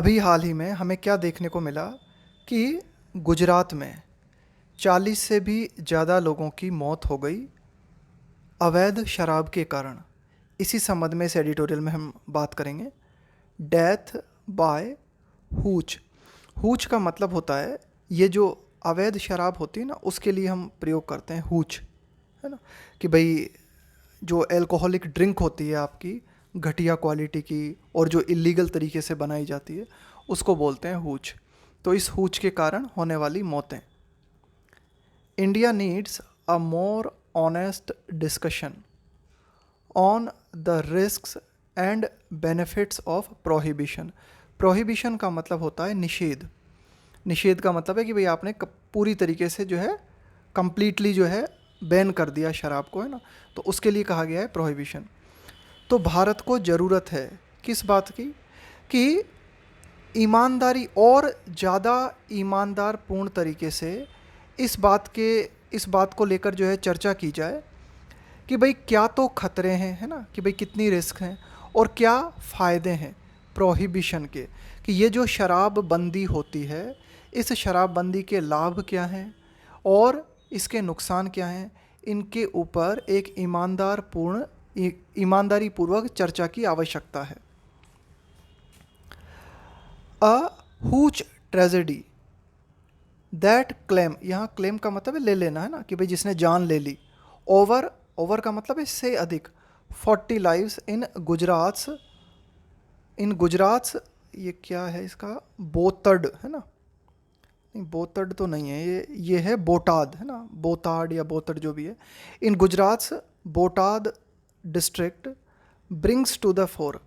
अभी हाल ही में हमें क्या देखने को मिला कि गुजरात में 40 से भी ज़्यादा लोगों की मौत हो गई अवैध शराब के कारण। इसी संबंध में इस एडिटोरियल में हम बात करेंगे। Death by Hooch. हूच का मतलब होता है, ये जो अवैध शराब होती है ना, उसके लिए हम प्रयोग करते हैं हूच, है ना, कि भाई जो एल्कोहलिक ड्रिंक होती है आपकी घटिया क्वालिटी की और जो इलीगल तरीके से बनाई जाती है, उसको बोलते हैं हूच। तो इस हूच के कारण होने वाली मौतें। India needs a more honest discussion on the risks and benefits of prohibition. Prohibition का मतलब होता है निषेध। निषेध का मतलब है कि भाई आपने पूरी तरीके से जो है कंप्लीटली जो है बैन कर दिया शराब को, है ना, तो उसके लिए कहा गया है प्रोहिबिशन। तो भारत को ज़रूरत है किस बात की कि ईमानदारी और ज़्यादा ईमानदार पूर्ण तरीके से इस बात को लेकर जो है चर्चा की जाए कि भाई क्या तो खतरे हैं, है ना, कि भाई कितनी रिस्क हैं और क्या फ़ायदे हैं प्रोहिबिशन के, कि ये जो शराब बंदी होती है, इस शराब बंदी के लाभ क्या हैं और इसके नुकसान क्या हैं। इनके ऊपर एक ईमानदारी पूर्वक चर्चा की आवश्यकता है। अ हुच ट्रेजेडी दैट क्लेम, यहाँ क्लेम का मतलब है ले लेना, है ना, कि भाई जिसने जान ले ली। ओवर, ओवर का मतलब है इससे अधिक। 40 लाइव्स इन गुजरात, ये क्या है इसका, बोतड, है ना, नहीं बोतड तो नहीं है, ये है बोटाद, है ना, बोताड या बोतड जो भी है। In Gujarat Botad district brings to the fore.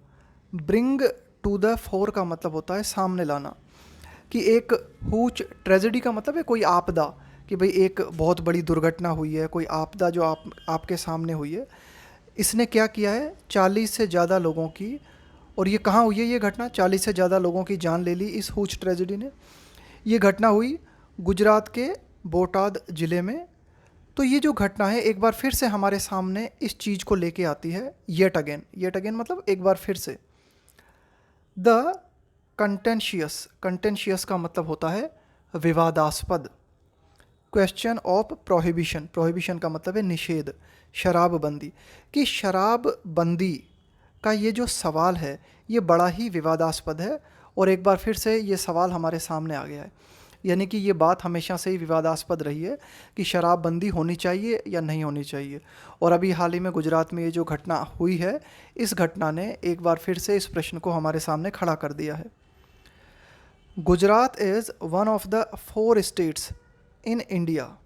Bring to the fore का मतलब होता है सामने लाना, कि एक हुच ट्रेजेडी का मतलब है कोई आपदा, कि भाई एक बहुत बड़ी दुर्घटना हुई है, कोई आपदा जो आपके सामने हुई है। इसने क्या किया है, 40 से ज़्यादा लोगों की, और ये कहाँ हुई है ये घटना, 40 से ज़्यादा लोगों की जान ले ली इस हुच ट्रेजेडी ने। ये घटना हुई गुजरात के बोटाद ज़िले में। तो ये जो घटना है एक बार फिर से हमारे सामने इस चीज़ को लेके आती है, येट अगेन मतलब एक बार फिर से। द कंटेंशियस, कंटेंशियस का मतलब होता है विवादास्पद। क्वेश्चन ऑफ प्रोहिबिशन, प्रोहिबिशन का मतलब है निषेध, शराबबंदी। कि शराबबंदी का ये जो सवाल है ये बड़ा ही विवादास्पद है, और एक बार फिर से ये सवाल हमारे सामने आ गया है। यानी कि ये बात हमेशा से ही विवादास्पद रही है कि शराबबंदी होनी चाहिए या नहीं होनी चाहिए। और अभी हाल ही में गुजरात में ये जो घटना हुई है, इस घटना ने एक बार फिर से इस प्रश्न को हमारे सामने खड़ा कर दिया है। Gujarat is one of the 4 states in India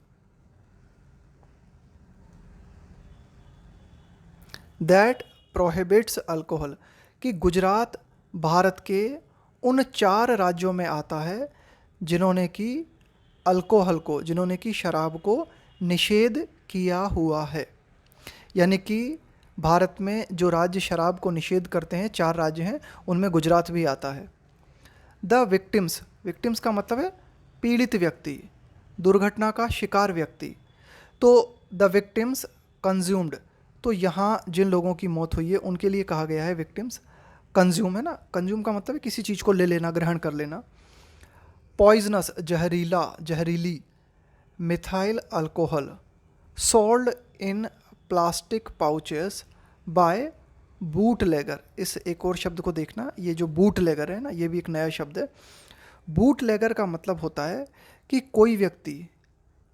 that prohibits alcohol. कि गुजरात भारत के उन 4 राज्यों में आता है जिन्होंने कि शराब को निषेध किया हुआ है। यानी कि भारत में जो राज्य शराब को निषेध करते हैं 4 राज्य हैं, उनमें गुजरात भी आता है। द विक्टिम्स, विक्टिम्स का मतलब है पीड़ित व्यक्ति, दुर्घटना का शिकार व्यक्ति। तो द विक्टिम्स कंज्यूम्ड, तो यहाँ जिन लोगों की मौत हुई है उनके लिए कहा गया है विक्टिम्स। कंज्यूम, है ना, कंज्यूम का मतलब है किसी चीज़ को ले लेना, ग्रहण कर लेना। पॉइजनस, जहरीली। Methyl alcohol sold in plastic pouches by bootlegger. इस एक और शब्द को देखना, ये जो बूट लेगर है ना, ये भी एक नया शब्द है। बूट लेगर का मतलब होता है कि कोई व्यक्ति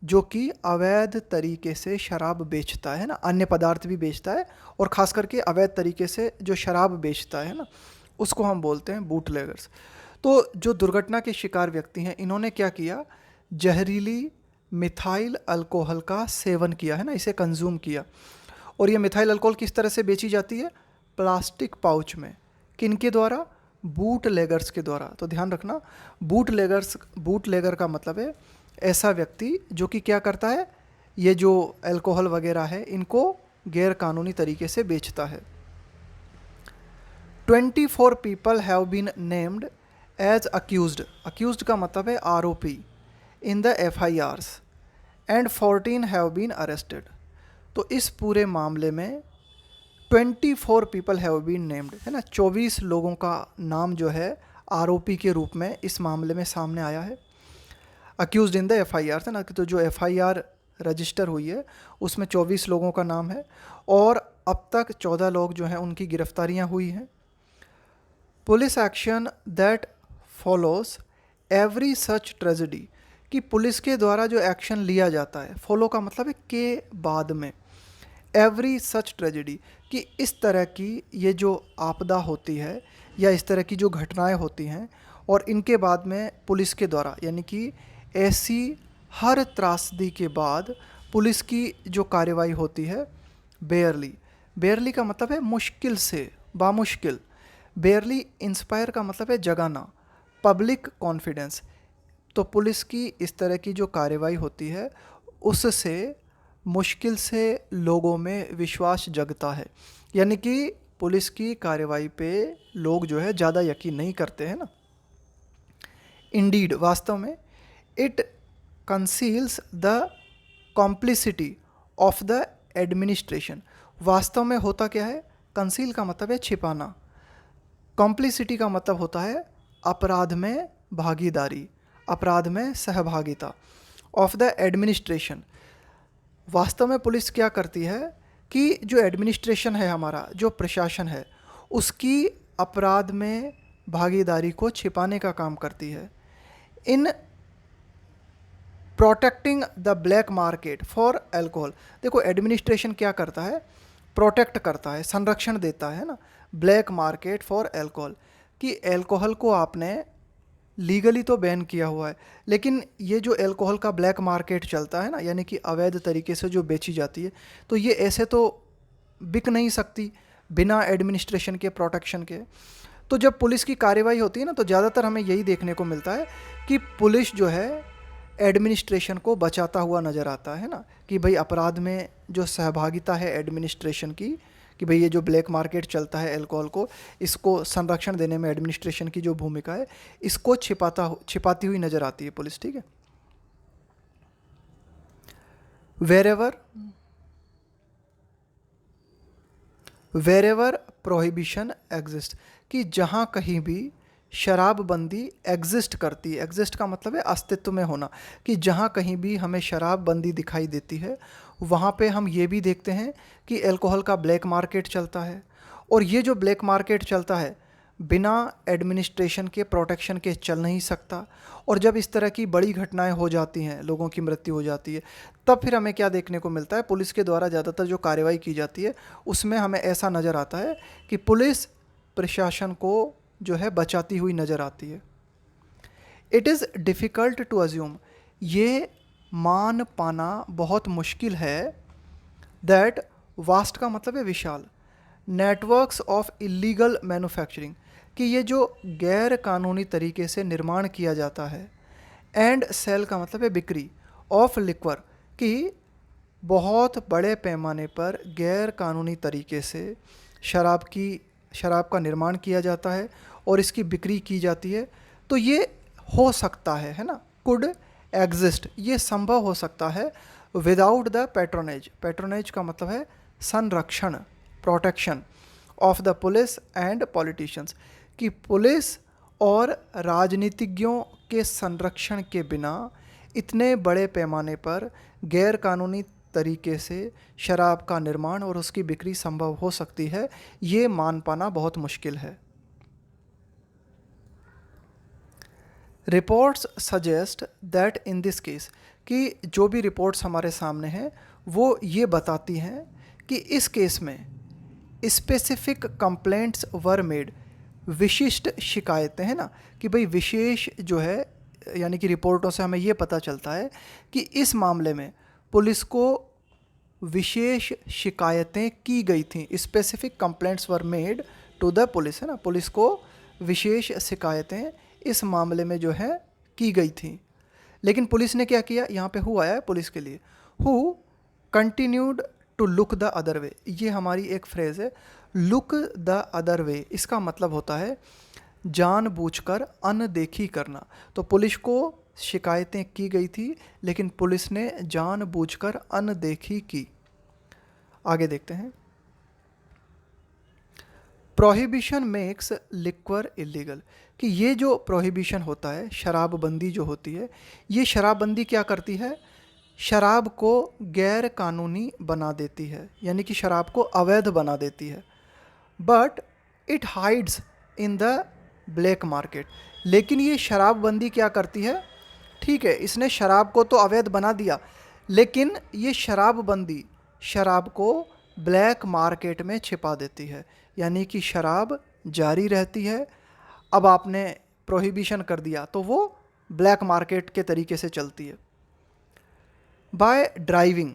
जो कि अवैध तरीके से शराब बेचता है ना, अन्य पदार्थ भी बेचता है, और ख़ास करके अवैध तरीके से जो शराब बेचता है ना, उसको हम बोलते हैं बूट लेगर्स। तो जो दुर्घटना के शिकार व्यक्ति हैं, इन्होंने क्या किया, जहरीली मिथाइल अल्कोहल का सेवन किया, है ना, इसे कंज्यूम किया। और ये मिथाइल अल्कोहल किस तरह से बेची जाती है, प्लास्टिक पाउच में। किनके द्वारा, बूट लेगर्स के द्वारा। तो ध्यान रखना, बूट लेगर का मतलब है ऐसा व्यक्ति जो कि क्या करता है, ये जो अल्कोहल वगैरह है इनको गैर कानूनी तरीके से बेचता है। 24 people have been named as accused, accused का मतलब है आरोपी, in the FIRs and 14 have been arrested. तो इस पूरे मामले में 24 पीपल हैव बीन नेम्ड, है ना, 24 लोगों का नाम जो है आरोपी के रूप में इस मामले में सामने आया है। अक्यूज्ड इन द एफआईआर था ना, कि तो जो एफआईआर रजिस्टर हुई है उसमें 24 लोगों का नाम है और अब तक 14 लोग जो हैं उनकी गिरफ्तारियां हुई हैं। Police action that follows every such tragedy, कि पुलिस के द्वारा जो एक्शन लिया जाता है, फॉलो का मतलब है के बाद में, एवरी सच ट्रेजेडी, कि इस तरह की ये जो आपदा होती है या इस तरह की जो घटनाएं होती हैं और इनके बाद में पुलिस के द्वारा, यानी कि ऐसी हर त्रासदी के बाद पुलिस की जो कार्रवाई होती है, बेयरली, बेयरली का मतलब है मुश्किल से, बामुश्किल, बेयरली इंस्पायर का मतलब है जगाना, पब्लिक कॉन्फिडेंस, तो पुलिस की इस तरह की जो कार्रवाई होती है उससे मुश्किल से लोगों में विश्वास जगता है, यानी कि पुलिस की कार्रवाई पे लोग जो है ज़्यादा यकीन नहीं करते हैं ना। इंडीड, वास्तव में, it conceals the complicity of the administration, वास्तव में होता क्या है, कंसील का मतलब है छिपाना, कॉम्प्लिसिटी का मतलब होता है अपराध में भागीदारी, अपराध में सहभागिता, ऑफ द एडमिनिस्ट्रेशन, वास्तव में पुलिस क्या करती है कि जो एडमिनिस्ट्रेशन है हमारा, जो प्रशासन है, उसकी अपराध में भागीदारी को छिपाने का काम करती है। In protecting the black market for alcohol, देखो एडमिनिस्ट्रेशन क्या करता है, प्रोटेक्ट करता है, संरक्षण देता है ना, ब्लैक मार्केट फॉर एल्कोहल, कि एल्कोहल को आपने लीगली तो बैन किया हुआ है, लेकिन ये जो एल्कोहल का ब्लैक मार्केट चलता है ना, यानी कि अवैध तरीके से जो बेची जाती है, तो ये ऐसे तो बिक नहीं सकती बिना एडमिनिस्ट्रेशन के, प्रोटेक्शन के। तो जब पुलिस की कार्रवाई होती है ना, तो ज़्यादातर हमें यही देखने को मिलता है कि पुलिस जो है एडमिनिस्ट्रेशन को बचाता हुआ नज़र आता है ना, कि भाई अपराध में जो सहभागिता है एडमिनिस्ट्रेशन की, कि भाई ये जो ब्लैक मार्केट चलता है एल्कोहल को, इसको संरक्षण देने में एडमिनिस्ट्रेशन की जो भूमिका है, इसको छिपाती हुई नज़र आती है पुलिस, ठीक है। वेरेवर प्रोहिबिशन एग्जिस्ट, कि जहाँ कहीं भी शराबबंदी एग्जिस्ट करती है, एग्जिस्ट का मतलब है अस्तित्व में होना, कि जहाँ कहीं भी हमें शराबबंदी दिखाई देती है वहाँ पे हम ये भी देखते हैं कि अल्कोहल का ब्लैक मार्केट चलता है, और ये जो ब्लैक मार्केट चलता है बिना एडमिनिस्ट्रेशन के, प्रोटेक्शन के चल नहीं सकता। और जब इस तरह की बड़ी घटनाएं हो जाती हैं, लोगों की मृत्यु हो जाती है, तब फिर हमें क्या देखने को मिलता है, पुलिस के द्वारा ज़्यादातर जो कार्रवाई की जाती है उसमें हमें ऐसा नज़र आता है कि पुलिस प्रशासन को जो है बचाती हुई नज़र आती है। It is difficult to assume, ये मान पाना बहुत मुश्किल है, दैट, वास्ट का मतलब है विशाल, नेटवर्क्स ऑफ इलीगल मैन्युफैक्चरिंग, कि ये जो गैर कानूनी तरीके से निर्माण किया जाता है, एंड सेल का मतलब है बिक्री, ऑफ लिक्वर, कि बहुत बड़े पैमाने पर गैर कानूनी तरीके से शराब का निर्माण किया जाता है और इसकी बिक्री की जाती है, तो ये हो सकता है ना, कुड एग्जिस्ट, ये संभव हो सकता है, विदाउट द पैट्रोनेज, पैट्रोनेज का मतलब है संरक्षण, protection, of the police and politicians, कि पुलिस और राजनीतिज्ञों के संरक्षण के बिना इतने बड़े पैमाने पर गैर कानूनी तरीके से शराब का निर्माण और उसकी बिक्री संभव हो सकती है, ये मान पाना बहुत मुश्किल है। Reports suggest that in this case, कि जो भी रिपोर्ट्स हमारे सामने हैं वो ये बताती हैं कि इस केस में स्पेसिफिक कंप्लेंट्स वर मेड, विशिष्ट शिकायतें हैं ना, कि भाई विशेष जो है, यानी कि रिपोर्टों से हमें ये पता चलता है कि इस मामले में पुलिस को विशेष शिकायतें की गई थी, specific complaints were made to the police, है ना, पुलिस को विशेष शिकायतें इस मामले में जो है की गई थी। लेकिन पुलिस ने क्या किया, यहाँ पे हु आया है पुलिस के लिए, who continued to look the other way, ये हमारी एक फ्रेज़ है, लुक द अदर वे, इसका मतलब होता है जानबूझकर अनदेखी करना। तो पुलिस को शिकायतें की गई थी लेकिन पुलिस ने जानबूझकर अनदेखी की। आगे देखते हैं। प्रोहिबिशन मेक्स लिक्वर इलीगल, कि ये जो प्रोहिबिशन होता है, शराबबंदी जो होती है, ये शराबबंदी क्या करती है, शराब को गैर कानूनी बना देती है, यानी कि शराब को अवैध बना देती है। But it hides in the black market, लेकिन ये शराबबंदी क्या करती है, ठीक है इसने शराब को तो अवैध बना दिया, लेकिन ये शराबबंदी शराब को ब्लैक मार्केट में छिपा देती है, यानी कि शराब जारी रहती है। अब आपने प्रोहिबिशन कर दिया तो वो ब्लैक मार्केट के तरीके से चलती है। By driving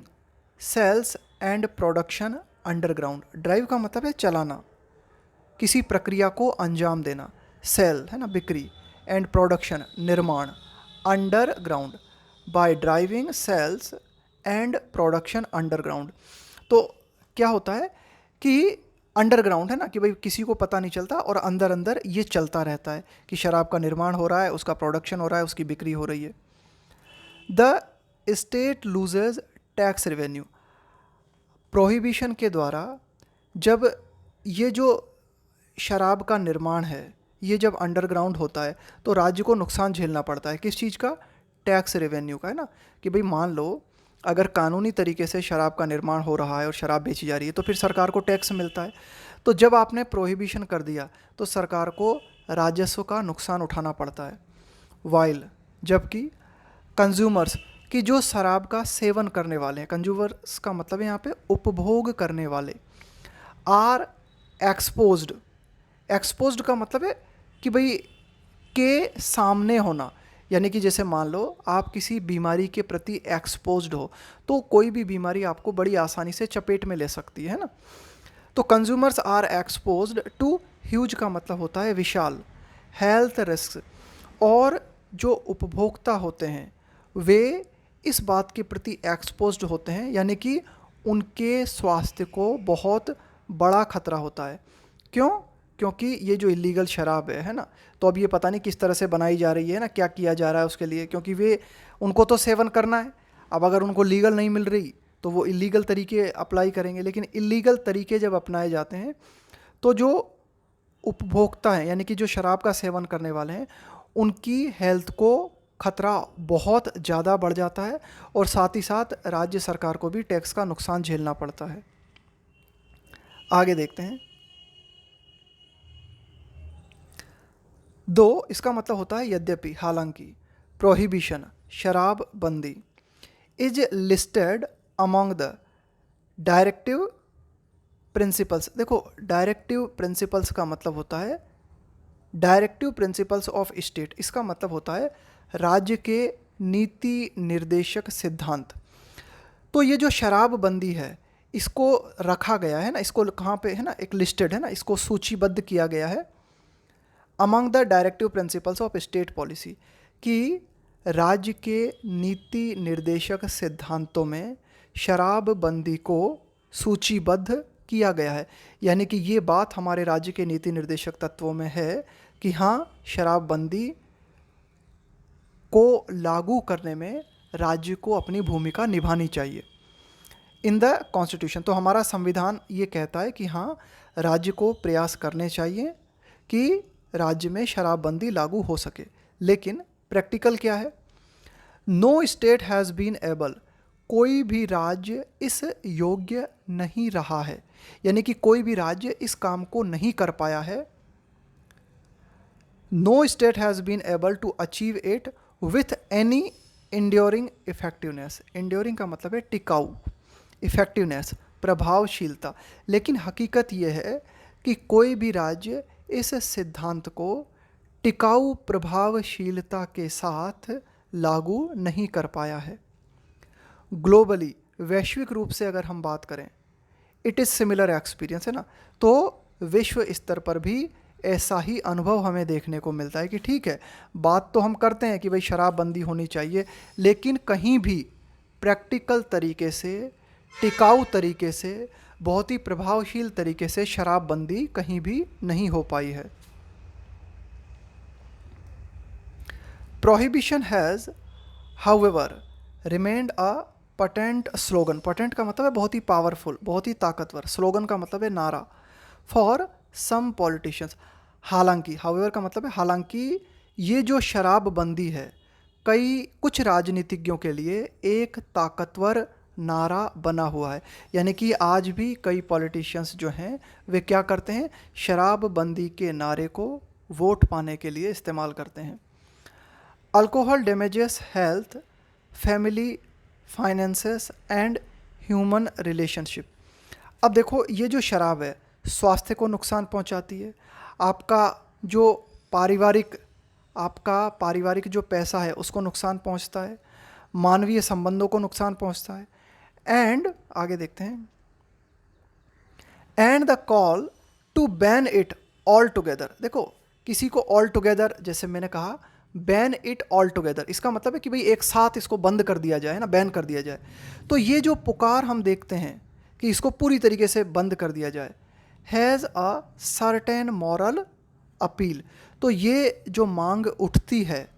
sales and production underground, drive का मतलब है चलाना, किसी प्रक्रिया को अंजाम देना, सेल है ना बिक्री, एंड प्रोडक्शन निर्माण, underground, by driving sales and production underground. तो क्या होता है कि अंडरग्राउंड है ना, कि भाई किसी को पता नहीं चलता और अंदर अंदर ये चलता रहता है कि शराब का निर्माण हो रहा है, उसका प्रोडक्शन हो रहा है, उसकी बिक्री हो रही है। The state loses tax revenue, prohibition के द्वारा जब ये जो शराब का निर्माण है ये जब अंडरग्राउंड होता है तो राज्य को नुकसान झेलना पड़ता है, किस चीज़ का, टैक्स रेवेन्यू का, है ना। कि भाई मान लो अगर कानूनी तरीके से शराब का निर्माण हो रहा है और शराब बेची जा रही है तो फिर सरकार को टैक्स मिलता है। तो जब आपने प्रोहिबिशन कर दिया तो सरकार को राजस्व का नुकसान उठाना पड़ता है। वाइल, जबकि कंज्यूमर्स, कि जो शराब का सेवन करने वाले हैं, कंज्यूमर्स का मतलब है यहाँ पे उपभोग करने वाले, आर एक्सपोज्ड, एक्सपोज्ड का मतलब है कि भाई के सामने होना, यानी कि जैसे मान लो आप किसी बीमारी के प्रति एक्सपोज्ड हो तो कोई भी बीमारी आपको बड़ी आसानी से चपेट में ले सकती है ना। तो consumers are exposed to huge का मतलब होता है विशाल, हेल्थ रिस्क, और जो उपभोक्ता होते हैं वे इस बात के प्रति एक्सपोज्ड होते हैं, यानी कि उनके स्वास्थ्य को बहुत बड़ा खतरा होता है। क्यों, क्योंकि ये जो इलीगल शराब है ना, तो अब ये पता नहीं किस तरह से बनाई जा रही है ना, क्या किया जा रहा है उसके लिए, क्योंकि वे उनको तो सेवन करना है। अब अगर उनको लीगल नहीं मिल रही तो वो इलीगल तरीके अप्लाई करेंगे, लेकिन इलीगल तरीके जब अपनाए जाते हैं तो जो उपभोक्ता हैं, यानी कि जो शराब का सेवन करने वाले हैं, उनकी हेल्थ को खतरा बहुत ज़्यादा बढ़ जाता है और साथ ही साथ राज्य सरकार को भी टैक्स का नुकसान झेलना पड़ता है। आगे देखते हैं। दो इसका मतलब होता है यद्यपि, हालांकि। प्रोहिबिशन शराब बंदी is listed among the directive principles. देखो डायरेक्टिव प्रिंसिपल्स का मतलब होता है डायरेक्टिव प्रिंसिपल्स ऑफ स्टेट, इसका मतलब होता है राज्य के नीति निर्देशक सिद्धांत। तो ये जो शराबबंदी है इसको रखा गया है ना, इसको कहाँ पे है ना, एक लिस्टेड है ना, इसको सूचीबद्ध किया गया है among the directive principles of state policy, कि राज्य के नीति निर्देशक सिद्धांतों में शराबबंदी को सूचीबद्ध किया गया है। यानी कि ये बात हमारे राज्य के नीति निर्देशक तत्वों में है कि हाँ, शराबबंदी को लागू करने में राज्य को अपनी भूमिका निभानी चाहिए इन द कॉन्स्टिट्यूशन। तो हमारा संविधान ये कहता है कि हाँ, राज्य को प्रयास करने चाहिए कि राज्य में शराबबंदी लागू हो सके। लेकिन प्रैक्टिकल क्या है, no state has been able, कोई भी राज्य इस योग्य नहीं रहा है, यानी कि कोई भी राज्य इस काम को नहीं कर पाया है। No state has been able to achieve it with any enduring effectiveness, enduring का मतलब है टिकाऊ, इफेक्टिवनेस प्रभावशीलता। लेकिन हकीकत यह है कि कोई भी राज्य इस सिद्धांत को टिकाऊ प्रभावशीलता के साथ लागू नहीं कर पाया है। ग्लोबली, वैश्विक रूप से अगर हम बात करें, इट इज़ सिमिलर एक्सपीरियंस है ना, तो विश्व स्तर पर भी ऐसा ही अनुभव हमें देखने को मिलता है कि ठीक है, बात तो हम करते हैं कि भाई शराबबंदी होनी चाहिए, लेकिन कहीं भी प्रैक्टिकल तरीके से, टिकाऊ तरीके से, बहुत ही प्रभावशील तरीके से शराबबंदी कहीं भी नहीं हो पाई है। Prohibition has however remained a patent slogan, patent का मतलब है बहुत ही पावरफुल, बहुत ही ताकतवर, स्लोगन का मतलब है नारा, फॉर सम पॉलिटिशियंस, हालांकि, हाउएवर का मतलब है हालांकि, ये जो शराबबंदी है कई कुछ राजनीतिज्ञों के लिए एक ताकतवर नारा बना हुआ है। यानी कि आज भी कई पॉलिटिशियंस जो हैं वे क्या करते हैं, शराबबंदी के नारे को वोट पाने के लिए इस्तेमाल करते हैं। Alcohol damages health, family, finances and human relationship. अब देखो, ये जो शराब है स्वास्थ्य को नुकसान पहुंचाती है, आपका जो पारिवारिक जो पैसा है उसको नुकसान पहुंचता है, मानवीय संबंधों को नुकसान पहुंचता है। एंड आगे देखते हैं, and the call to ban it all together. देखो, किसी को ऑल टुगेदर, जैसे मैंने कहा बैन इट ऑल टुगेदर, इसका मतलब है कि भाई एक साथ इसको बंद कर दिया जाए ना, बैन कर दिया जाए। तो ये जो पुकार हम देखते हैं कि इसको पूरी तरीके से बंद कर दिया जाए, has a certain moral appeal. तो ये जो मांग उठती है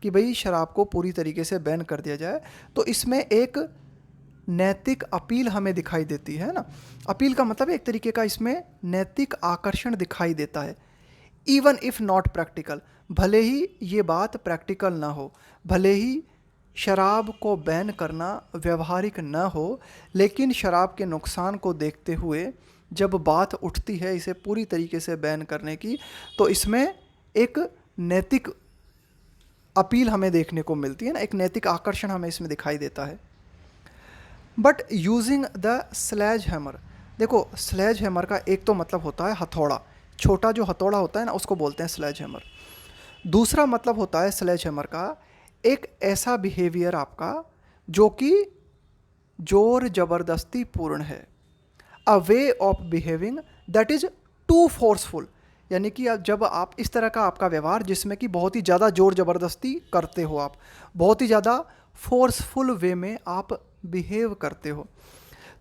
कि भाई शराब को पूरी तरीके से बैन कर दिया जाए, तो इसमें एक नैतिक अपील हमें दिखाई देती है ना। अपील का मतलब एक तरीके का इसमें नैतिक आकर्षण दिखाई देता है। इवन इफ़ नॉट प्रैक्टिकल, भले ही ये बात प्रैक्टिकल ना हो, भले ही शराब को बैन करना व्यवहारिक ना हो, लेकिन शराब के नुकसान को देखते हुए जब बात उठती है इसे पूरी तरीके से बैन करने की, तो इसमें एक नैतिक अपील हमें देखने को मिलती है ना, एक नैतिक आकर्षण हमें इसमें दिखाई देता है। But using the sledge hammer, देखो स्लेज हैमर का एक तो मतलब होता है हथौड़ा, छोटा जो हथौड़ा होता है ना उसको बोलते हैं स्लेज हैमर। दूसरा मतलब होता है स्लेज हैमर का एक ऐसा बिहेवियर आपका जो कि जोर जबरदस्ती पूर्ण है, a way of behaving that is too forceful. यानी कि जब आप इस तरह का आपका व्यवहार जिसमें कि बहुत ही ज़्यादा जोर ज़बरदस्ती करते हो, आप बहुत ही ज़्यादा फोर्सफुल वे में आप बिहेव करते हो।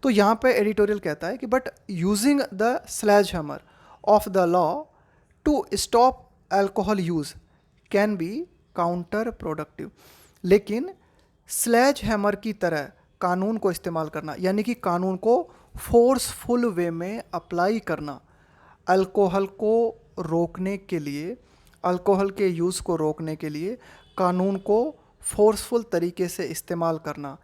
तो यहाँ पे एडिटोरियल कहता है कि but using the sledge hammer of the law to stop alcohol use can be counter productive. लेकिन स्लेज हैमर की तरह कानून को इस्तेमाल करना, यानी कि कानून को फोर्सफुल वे में अप्लाई करना, अल्कोहल को रोकने के लिए, अल्कोहल के यूज़ को रोकने के लिए कानून को फोर्सफुल तरीके से इस्तेमाल करना,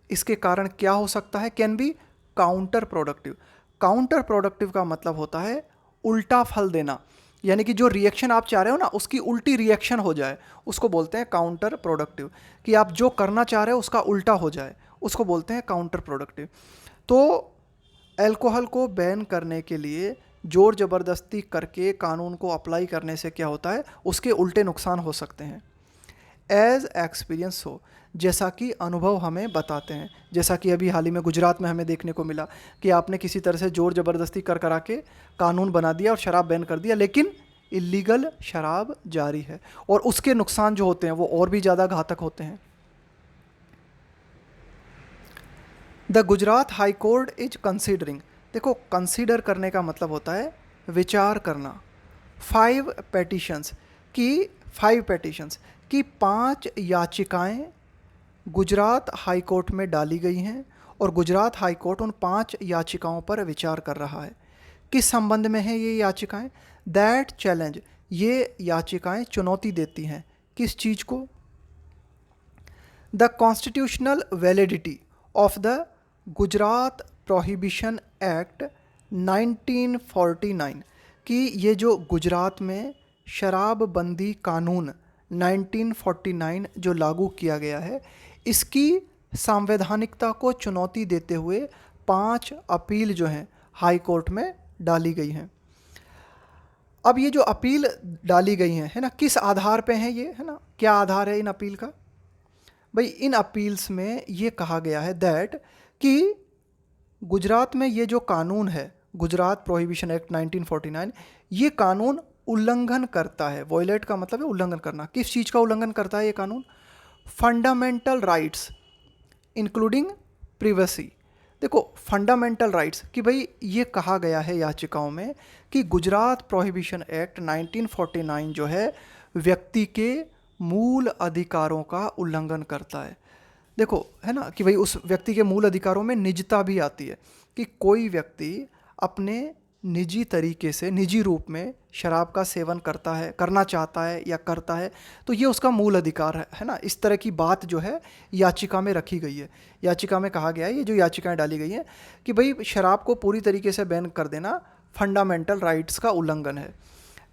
इसके कारण क्या हो सकता है, can be counter productive. Counter productive का मतलब होता है उल्टा फल देना, यानी कि जो रिएक्शन आप चाह रहे हो ना उसकी उल्टी रिएक्शन हो जाए, उसको बोलते हैं काउंटर प्रोडक्टिव। कि आप जो करना चाह रहे हो उसका उल्टा हो जाए, उसको बोलते हैं काउंटर प्रोडक्टिव। तो अल्कोहल को बैन करने के लिए जोर ज़बरदस्ती करके कानून को अप्लाई करने से क्या होता है, उसके उल्टे नुकसान हो सकते हैं। एज एक्सपीरियंस हो, जैसा कि अनुभव हमें बताते हैं, जैसा कि अभी हाल ही में गुजरात में हमें देखने को मिला कि आपने किसी तरह से जोर ज़बरदस्ती कर करा के कानून बना दिया और शराब बैन कर दिया, लेकिन इलीगल शराब जारी है और उसके नुकसान जो होते हैं वो और भी ज़्यादा घातक होते हैं। The Gujarat high court is considering, देखो कंसीडर करने का मतलब होता है विचार करना। 5 पेटिशंस की 5 याचिकाएं गुजरात हाई कोर्ट में डाली गई हैं और गुजरात हाई कोर्ट उन 5 याचिकाओं पर विचार कर रहा है। किस संबंध में है ये याचिकाएं, दैट चैलेंज, ये याचिकाएं चुनौती देती हैं किस चीज़ को, the constitutional validity of the Gujarat prohibition act 1949, कि ये जो गुजरात में शराबबंदी कानून 1949 जो लागू किया गया है, इसकी संवैधानिकता को चुनौती देते हुए 5 अपील जो हैं हाई कोर्ट में डाली गई हैं। अब ये जो अपील डाली गई हैं है ना, किस आधार पे हैं ये, है ना, क्या आधार है इन अपील का। भाई इन अपील्स में ये कहा गया है दैट कि गुजरात में ये जो कानून है गुजरात प्रोहिबिशन एक्ट 1949, ये कानून उल्लंघन करता है। वॉयलेट का मतलब है उल्लंघन करना। किस चीज़ का उल्लंघन करता है ये कानून, फंडामेंटल राइट्स इंक्लूडिंग प्रिवेसी। देखो फंडामेंटल राइट्स, कि भाई ये कहा गया है याचिकाओं में कि गुजरात प्रोहिबिशन एक्ट 1949 जो है व्यक्ति के मूल अधिकारों का उल्लंघन करता है। देखो है ना कि भाई उस व्यक्ति के मूल अधिकारों में निजता भी आती है कि कोई व्यक्ति अपने निजी तरीके से, निजी रूप में शराब का सेवन करता है, करना चाहता है या करता है, तो ये उसका मूल अधिकार है ना। इस तरह की बात जो है याचिका में रखी गई है। याचिका में कहा गया है, ये जो याचिकाएं डाली गई हैं, कि भाई शराब को पूरी तरीके से बैन कर देना फंडामेंटल राइट्स का उल्लंघन है,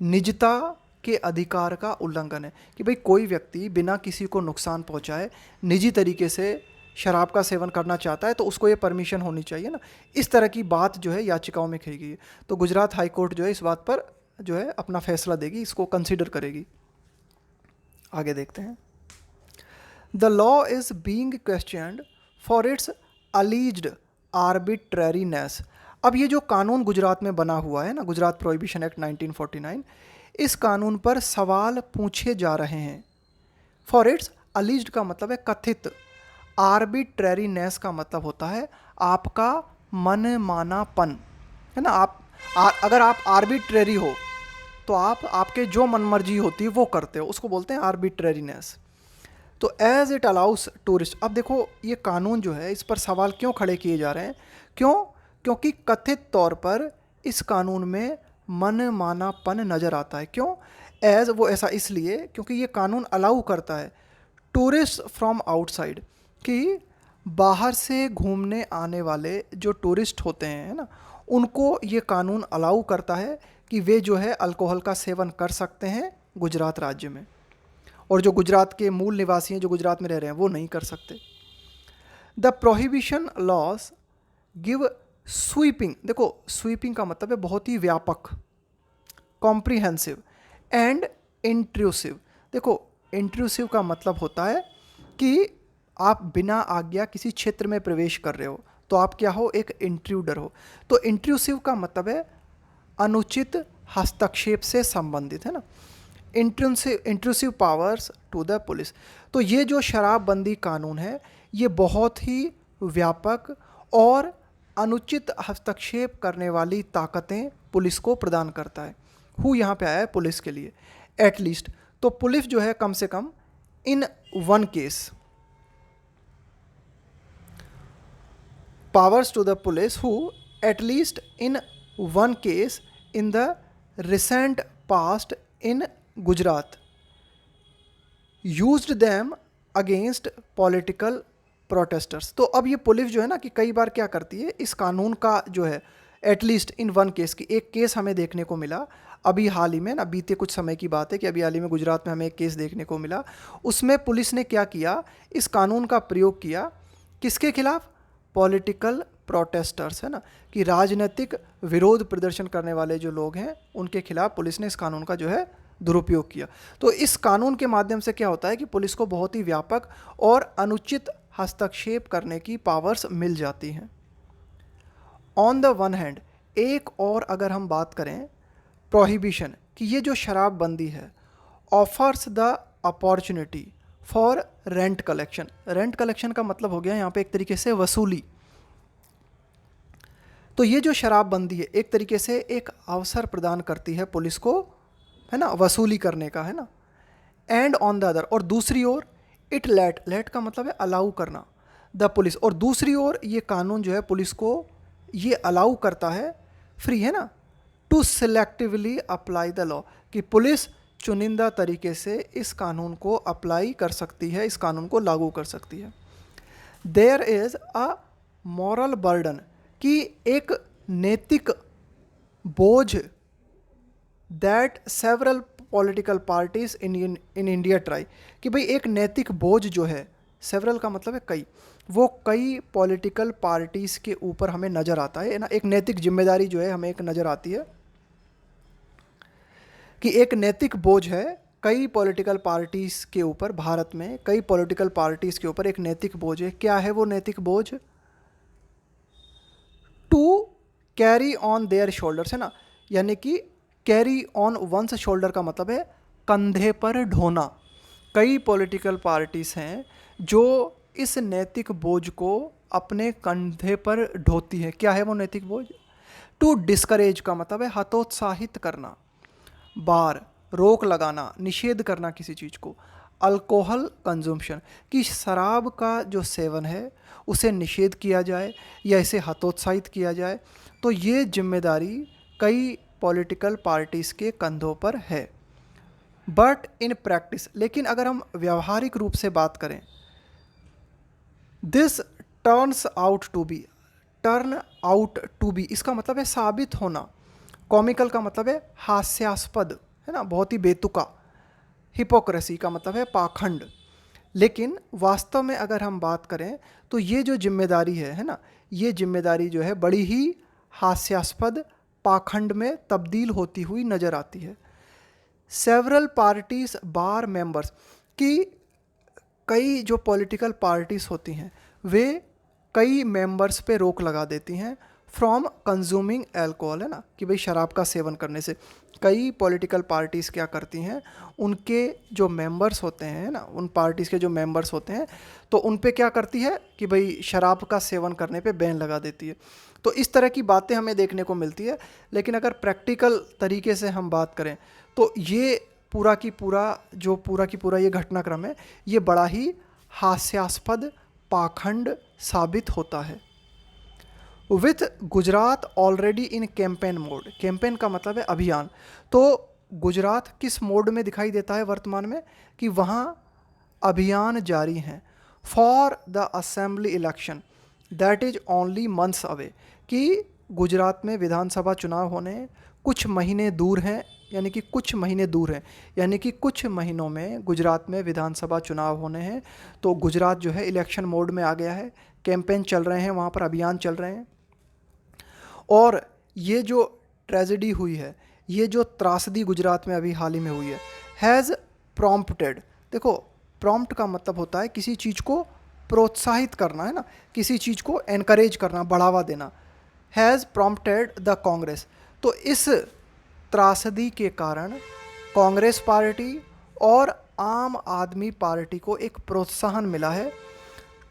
निजता के अधिकार का उल्लंघन है, कि भाई कोई व्यक्ति बिना किसी को नुकसान पहुंचाए निजी तरीके से शराब का सेवन करना चाहता है तो उसको ये परमिशन होनी चाहिए ना। इस तरह की बात जो है याचिकाओं में कही गई है। तो गुजरात हाई कोर्ट जो है इस बात पर जो है अपना फैसला देगी, इसको कंसीडर करेगी। आगे देखते हैं। The law is being questioned for its alleged arbitrariness. अब ये जो कानून गुजरात में बना हुआ है ना, गुजरात प्रोहिबिशन एक्ट 1949, इस कानून पर सवाल पूछे जा रहे हैं। फॉर इट्स अलीज्ड का मतलब है कथित, आर्बिट्रेरीनेस का मतलब होता है आपका मन मानापन, है ना। अगर आप आर्बिट्रेरी हो तो आपके जो मनमर्जी होती है वो करते हो, उसको बोलते हैं आर्बिट्रेरीनेस। तो एज इट अलाउस टूरिस्ट, अब देखो ये कानून जो है इस पर सवाल क्यों खड़े किए जा रहे हैं, क्योंकि कथित तौर पर इस कानून में मन मानापन नज़र आता है। क्यों एज, वो ऐसा इसलिए क्योंकि ये कानून अलाउ करता है टूरिस्ट फ्रॉम आउटसाइड, कि बाहर से घूमने आने वाले जो टूरिस्ट होते हैं, है ना, उनको ये कानून अलाउ करता है कि वे जो है अल्कोहल का सेवन कर सकते हैं गुजरात राज्य में, और जो गुजरात के मूल निवासी हैं, जो गुजरात में रह रहे हैं, वो नहीं कर सकते। The prohibition laws give sweeping, देखो स्वीपिंग का मतलब है बहुत ही व्यापक, कॉम्प्रिहेंसिव एंड इंट्रूसिव। देखो इंट्रूसिव का मतलब होता है कि आप बिना आज्ञा किसी क्षेत्र में प्रवेश कर रहे हो तो आप क्या हो, एक इंट्रूडर हो। तो इंट्रूसिव का मतलब है अनुचित हस्तक्षेप से संबंधित, है ना। Intrusive powers to the police. तो ये जो शराबबंदी कानून है ये बहुत ही व्यापक और अनुचित हस्तक्षेप करने वाली ताकतें पुलिस को प्रदान करता है। हु यहाँ पे आया है पुलिस के लिए, एटलीस्ट। तो पुलिस जो है कम से कम in one case, powers to the police who at least in one case in the recent past in Gujarat used them against political protesters। तो अब ये पुलिस जो है ना कि कई बार क्या करती है, इस कानून का जो है एटलीस्ट इन वन केस की एक केस हमें देखने को मिला अभी हाल ही में ना, बीते कुछ समय की बात है कि अभी हाल ही में गुजरात में हमें एक केस देखने को मिला। उसमें पुलिस ने क्या किया, इस कानून का प्रयोग किया किसके खिलाफ, पॉलिटिकल प्रोटेस्टर्स, है ना, कि राजनीतिक विरोध प्रदर्शन करने वाले जो लोग हैं उनके खिलाफ पुलिस ने इस कानून का जो है दुरुपयोग किया। तो इस कानून के माध्यम से क्या होता है कि पुलिस को बहुत ही व्यापक और अनुचित हस्तक्षेप करने की पावर्स मिल जाती हैं। ऑन द वन हैंड, एक और अगर हम बात करें प्रोहिबिशन कि ये जो शराबबंदी है offers the opportunity for rent collection. Rent collection का मतलब हो गया यहाँ पे एक तरीके से वसूली। तो ये जो शराबबंदी है एक तरीके से एक अवसर प्रदान करती है पुलिस को, है ना, वसूली करने का, है ना। एंड ऑन द अदर, और दूसरी ओर इट लेट का मतलब है अलाउ करना, द पुलिस, और दूसरी ओर ये कानून जो है पुलिस को ये अलाउ करता है, फ्री है ना, to selectively apply the law, कि पुलिस चुनिंदा तरीके से इस कानून को अप्लाई कर सकती है, इस कानून को लागू कर सकती है। There is a moral burden, कि एक नैतिक बोझ that several political parties in India try, कि भाई एक नैतिक बोझ जो है, सेवरल का मतलब है कई, वो कई पॉलिटिकल पार्टीज़ के ऊपर हमें नज़र आता है ना। एक नैतिक जिम्मेदारी जो है हमें एक नज़र आती है कि एक नैतिक बोझ है कई पॉलिटिकल पार्टीज़ के ऊपर, भारत में कई पॉलिटिकल पार्टीज़ के ऊपर एक नैतिक बोझ है। क्या है वो नैतिक बोझ, to carry on their shoulders, है ना, यानी कि कैरी ऑन वंस शोल्डर का मतलब है कंधे पर ढोना। कई पॉलिटिकल पार्टीज़ हैं जो इस नैतिक बोझ को अपने कंधे पर ढोती है। क्या है वो नैतिक बोझ, टू डिस्करेज का मतलब है हतोत्साहित करना, बार रोक लगाना, निषेध करना किसी चीज़ को, अल्कोहल कंजम्पशन, कि शराब का जो सेवन है उसे निषेध किया जाए या इसे हतोत्साहित किया जाए। तो ये जिम्मेदारी कई पॉलिटिकल पार्टीज़ के कंधों पर है। बट इन प्रैक्टिस, लेकिन अगर हम व्यावहारिक रूप से बात करें, this turns out to be, turn out to be इसका मतलब है साबित होना। कॉमिकल का मतलब है हास्यास्पद, है ना, बहुत ही बेतुका। हिपोक्रेसी का मतलब है पाखंड। लेकिन वास्तव में अगर हम बात करें तो ये जो जिम्मेदारी है ना, ये जिम्मेदारी जो है बड़ी ही हास्यास्पद, पाखंड में तब्दील होती हुई नज़र आती है। सेवरल पार्टीज बार मेंबर्स की, कई जो पॉलिटिकल पार्टीज होती हैं वे कई मेंबर्स पे रोक लगा देती हैं फ्रॉम कंज्यूमिंग अल्कोहल, है ना, कि भाई शराब का सेवन करने से। कई पॉलिटिकल पार्टीज़ क्या करती हैं, उनके जो मेंबर्स होते हैं ना, उन पार्टीज़ के जो मेंबर्स होते हैं तो उन पे क्या करती है कि भाई शराब का सेवन करने पे बैन लगा देती है। तो इस तरह की बातें हमें देखने को मिलती है। लेकिन अगर प्रैक्टिकल तरीके से हम बात करें तो ये पूरा की पूरा ये घटनाक्रम है, ये बड़ा ही हास्यास्पद, पाखंड साबित होता है। With Gujarat already in campaign mode, campaign का मतलब है अभियान। तो गुजरात किस मोड में दिखाई देता है वर्तमान में, कि वहाँ अभियान जारी हैं for the assembly election that is only months away, कि गुजरात में विधानसभा चुनाव होने कुछ महीने दूर हैं, यानी कि कुछ महीने दूर हैं, यानी कि कुछ महीनों में गुजरात में विधानसभा चुनाव होने हैं। तो गुजरात जो है इलेक्शन मोड में आ गया है, कैंपेन चल रहे हैं, वहाँ पर अभियान चल रहे हैं। और ये जो ट्रेजेडी हुई है, ये जो त्रासदी गुजरात में अभी हाल ही में हुई है, हैज़ प्रॉम्प्टेड, देखो प्रॉम्प्ट का मतलब होता है किसी चीज़ को प्रोत्साहित करना, है ना, किसी चीज़ को एनकरेज करना, बढ़ावा देना। हैज़ प्रॉम्प्टेड द कांग्रेस, तो इस त्रासदी के कारण कांग्रेस पार्टी और आम आदमी पार्टी को एक प्रोत्साहन मिला है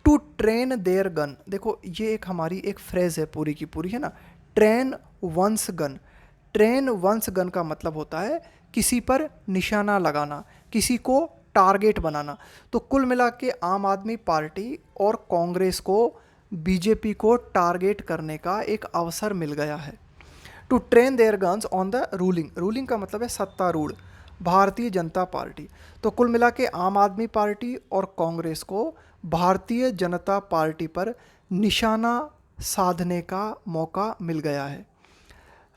टू ट्रेन देयर गन। देखो ये एक हमारी एक फ्रेज़ है पूरी की पूरी, है ना, train one's gun. Train one's gun का मतलब होता है किसी पर निशाना लगाना, किसी को टारगेट बनाना। तो कुल मिला के आम आदमी पार्टी और कांग्रेस को, बीजेपी को टारगेट करने का एक अवसर मिल गया है। To train their guns on the ruling, ruling का मतलब है सत्तारूढ़ भारतीय जनता पार्टी। तो कुल मिला के आम आदमी पार्टी और कांग्रेस को भारतीय जनता पार्टी पर निशाना साधने का मौका मिल गया है।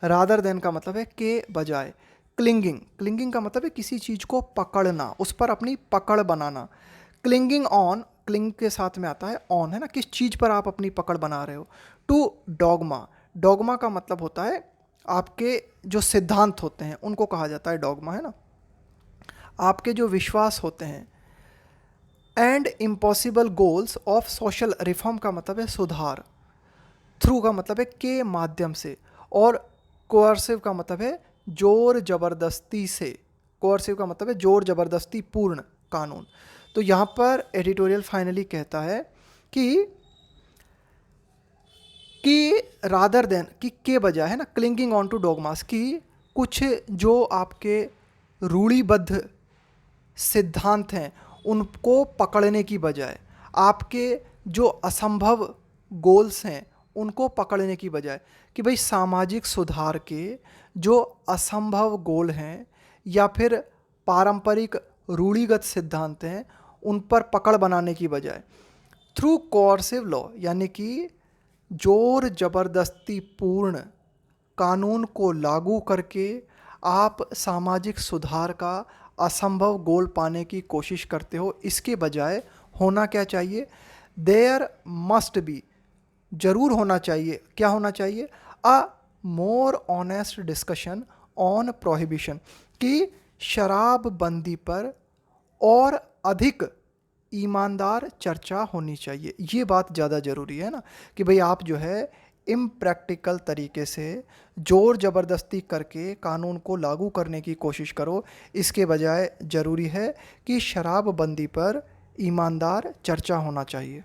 रादर देन का मतलब है के बजाय। क्लिंगिंग, क्लिंगिंग का मतलब है किसी चीज़ को पकड़ना, उस पर अपनी पकड़ बनाना। क्लिंगिंग ऑन, क्लिंग के साथ में आता है ऑन, है ना, किस चीज़ पर आप अपनी पकड़ बना रहे हो। टू डॉगमा, डॉगमा का मतलब होता है आपके जो सिद्धांत होते हैं उनको कहा जाता है डॉगमा, है ना, आपके जो विश्वास होते हैं। And impossible goals of social reform का मतलब है सुधार। थ्रू का मतलब है के माध्यम से, और कोअर्सिव का मतलब है जोर जबरदस्ती से। कोअर्सिव का मतलब है जोर जबरदस्ती पूर्ण कानून। तो यहाँ पर एडिटोरियल फाइनली कहता है कि रादर देन, कि के बजाय, है ना, क्लिंगिंग ऑन टू डॉगमास, की कुछ जो आपके रूढ़िबद्ध सिद्धांत हैं उनको पकड़ने की बजाय, आपके जो असंभव गोल्स हैं उनको पकड़ने की बजाय, कि भाई सामाजिक सुधार के जो असंभव गोल हैं या फिर पारंपरिक रूढ़िगत सिद्धांत हैं उन पर पकड़ बनाने की बजाय, थ्रू कोअर्सिव लॉ, यानी कि जोर जबरदस्ती पूर्ण कानून को लागू करके आप सामाजिक सुधार का असंभव गोल पाने की कोशिश करते हो। इसके बजाय होना क्या चाहिए, देयर मस्ट बी, जरूर होना चाहिए, क्या होना चाहिए, a more honest discussion on prohibition, कि शराबबंदी पर और अधिक ईमानदार चर्चा होनी चाहिए। ये बात ज़्यादा ज़रूरी है ना, कि भाई आप जो है इम्प्रैक्टिकल तरीके से ज़ोर ज़बरदस्ती करके कानून को लागू करने की कोशिश करो। इसके बजाय ज़रूरी है कि शराबबंदी पर ईमानदार चर्चा होना चाहिए।